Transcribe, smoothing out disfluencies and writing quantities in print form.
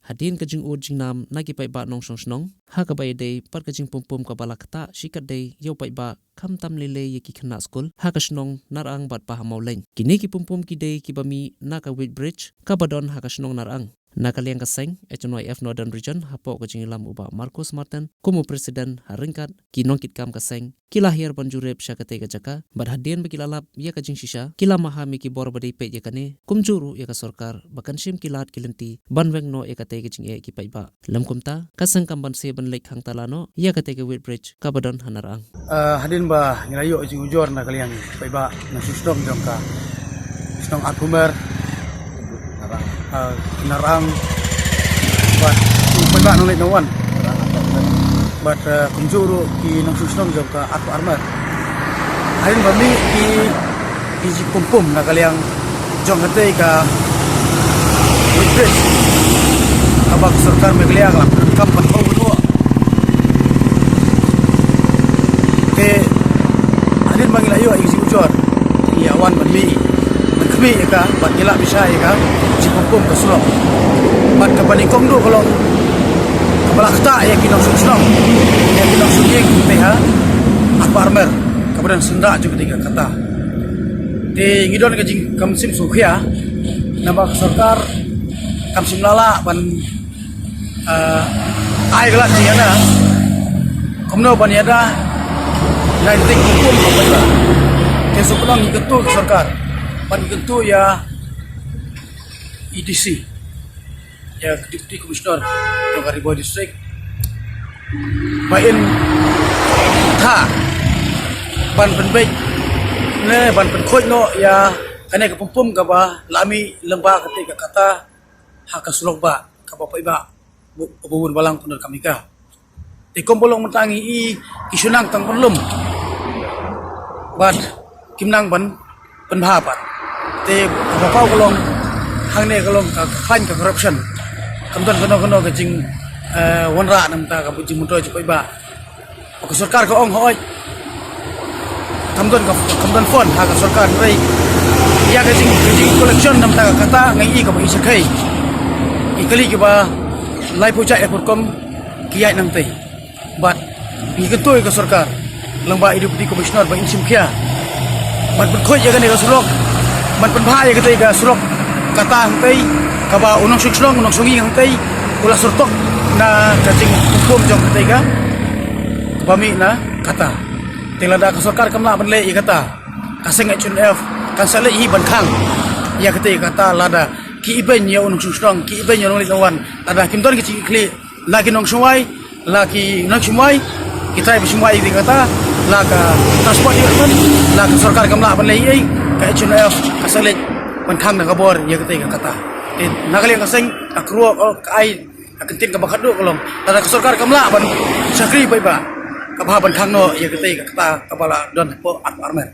hadin kajing urjing nam nagi pai ba nong snong ha ka bai dei par kajing pum ka balakta shikat dei yo pai ba kham tam lele ye ki khna school ha ka snong narang bat pa hamau leng kini ki pum ki dei ki bami na ka wit bridge ka badon ha ka snong narang nakaliang kaseng HNYF Northern Region hapo kajing lam uba Marcos Martin kumu presiden haringkat kinong kitkam kaseng kilahir banjurep syakate kajaka badhadien bakilalap ya kajing shisha kila mahami ki bor badai pe yakane kumjuru ya ka sarkar bakan sim kilat kilenti banweng no ekate kajing e ki paiba lam kumta kaseng kamban se ban lek hang talano ya kate ke wit bridge kabadon hanarang hadin ba ngirayo jing ujor nakaliang paiba na susdom jongka snong akumer narang but paiba nang nawan but kumjuru ki nang susdom jongka aku armer hadin ba mi ki pumpum nakaliang jong hate ka bridge abak sarkar megaliang lam kampan ho ke hadin mangilayo isi ujor ya wan mi kami ka bat gila bisa ka si hukum ke sulong bat ke panikong do kalau kebalakta ya kinong sulong ya kinong suging teh apa armer kemudian senda juga tiga kata di ngidon ke jing kamsim sukhia nambah sarkar kamsim lala ban ai gelak jiana komno ban yada nanti hukum apa ya kesuk pulang ketua sarkar pan ketua ya EDC ya Deputy Commissioner Togaribo District bain tha ban penbaik ne ban penkhoi no ya kane ke pumpum ka ba lami lemba ketika kata hak sulok ba ka ba iba ubun balang punur kami ka ikom bolong mentangi i kisunang tang belum ban kimnang ban penbahapat te bapau kolong hang ne kolong ka khan ka corruption kamdan kono ke jing wanra nam ta ka bujing mundo je ba ko sarkar ko ong hoi kamdan fon ha ka sarkar rei ya ke jing collection nam ta ka kata ngai i ka ba isa kai ikali ke ba lai puja e kom kiai nam te but bi ketoi ka sarkar lengba Deputy Commissioner ba insim kia man berkhoi jaga ne sulok man penbha ya ketai ga sulok kata hangtai ka ba unong suklong unong sungi hangtai ulah surtok na cacing hukum jong ketai ga bami na kata tilada ka sarkar kamla ban le i kata kaseng HNF kan sale i ban khang ya ketai kata lada ki iben ya unong suklong ki iben ya nong lawan ada kimdon ki kli lagi nong suwai lagi nong suwai kita bersemua ini kata laga transport itu laga sarkar kamla ban lei ka HNF kasalit ban khang na kabor ya ketika kata nakaliang kaseng akruo kai akentin ka bakado kolong tada sarkar kamla ban sakri bai ba ka ban khang no ya ketika kata kapala don po armer